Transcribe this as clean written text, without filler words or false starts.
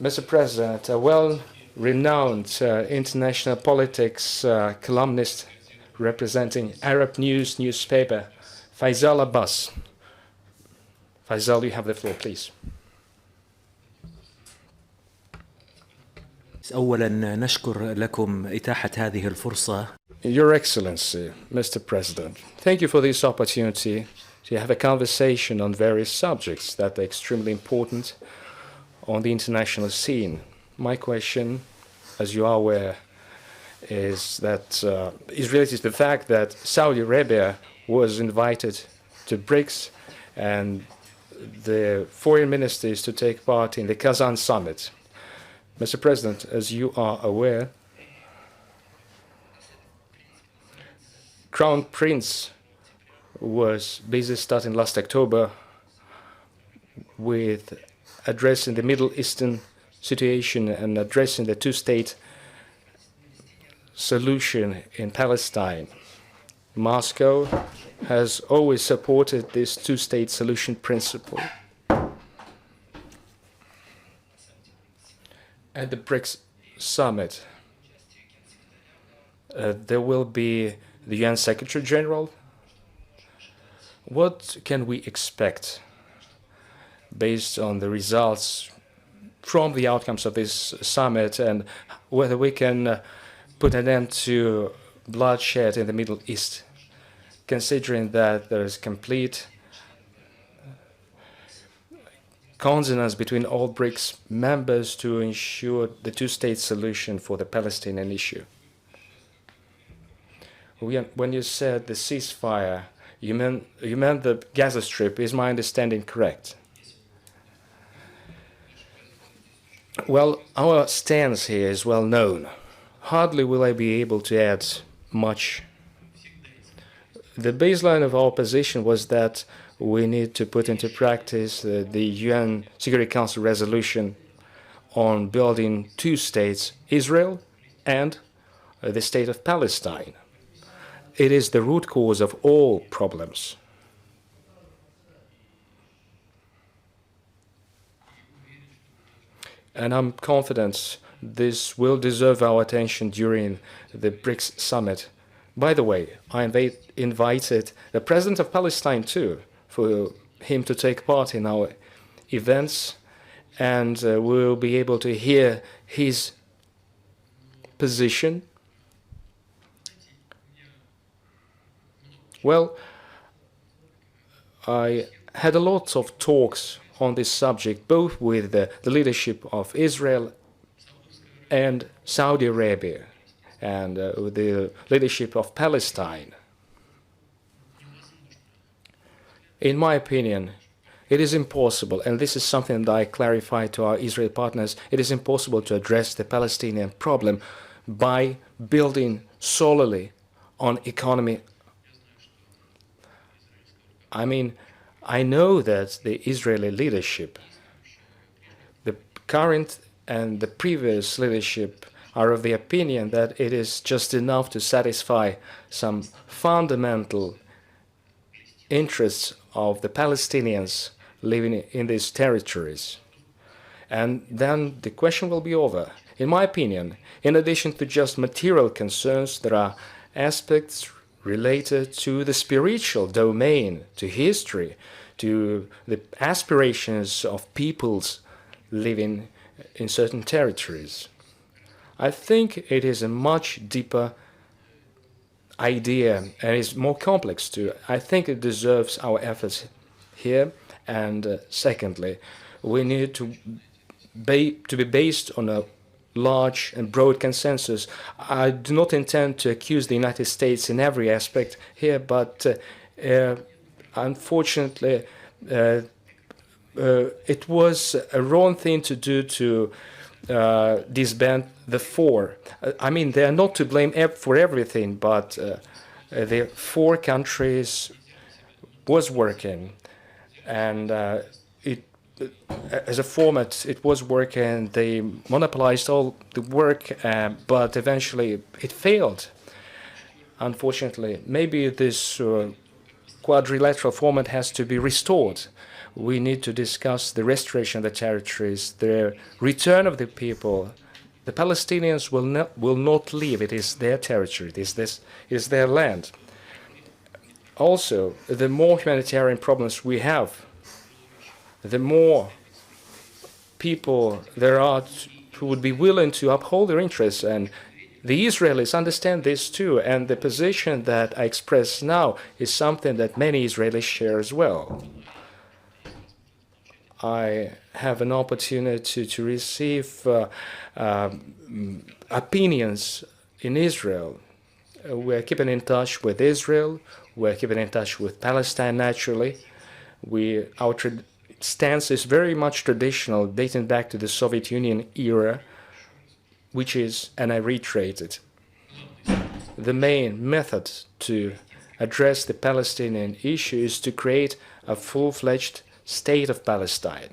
Mr. President, a well-renowned international politics columnist representing Arab News newspaper, Faisal Abbas. Faisal, you have the floor, please. أولاً نشكر لكم إتاحة هذه الفرصة. Your Excellency, Mr. President, thank you for this opportunity to have a conversation on various subjects that are extremely important on the international scene. My question, as you are aware, is related to the fact that Saudi Arabia was invited to BRICS and the foreign ministers to take part in the Kazan summit. Mr. President, as you are aware, Crown Prince was busy starting last October with addressing the Middle Eastern situation and addressing the two-state solution in Palestine. Moscow has always supported this two-state solution principle. At the BRICS summit, there will be the UN Secretary General. What can we expect based on the results from the outcomes of this summit, and whether we can put an end to bloodshed in the Middle East, considering that there is complete consonance between all BRICS members to ensure the two-state solution for the Palestinian issue? When you said the ceasefire, you meant the Gaza Strip. Is my understanding correct? Well, our stance here is well known. Hardly will I be able to add much. The baseline of our position was that we need to put into practice the UN Security Council resolution on building two states, Israel and the state of Palestine. It is the root cause of all problems. And I'm confident this will deserve our attention during the BRICS summit. By the way, I invited the President of Palestine too, for him to take part in our events, and we'll be able to hear his position. Well, I had a lot of talks on this subject, both with the leadership of Israel and Saudi Arabia, and with the leadership of Palestine. In my opinion, it is impossible, and this is something that I clarify to our Israeli partners, it is impossible to address the Palestinian problem by building solely on economy. I mean, I know that the Israeli leadership, the current and the previous leadership, are of the opinion that it is just enough to satisfy some fundamental interests of the Palestinians living in these territories. And then the question will be over. In my opinion, in addition to just material concerns, there are aspects related to the spiritual domain, to history, to the aspirations of peoples living in certain territories. I think it is a much deeper idea and is more complex too. I think it deserves our efforts here. And secondly, we need to be based on a large and broad consensus. I do not intend to accuse the United States in every aspect here, but unfortunately, it was a wrong thing to do to disband the four. I mean, they are not to blame for everything, but the four countries was working, and as a format, it was working. They monopolized all the work, but eventually it failed. Unfortunately, maybe this quadrilateral format has to be restored. We need to discuss the restoration of the territories, the return of the people. The Palestinians will not leave. It is their territory. It is their land. Also, the more humanitarian problems we have, the more people there are who would be willing to uphold their interests. And the Israelis understand this too. And the position that I express now is something that many Israelis share as well. I have an opportunity to receive opinions in Israel. We're keeping in touch with Israel. We're keeping in touch with Palestine, naturally. Our stance is very much traditional, dating back to the Soviet Union era, which is, and I reiterate it, the main method to address the Palestinian issue is to create a full-fledged state of Palestine.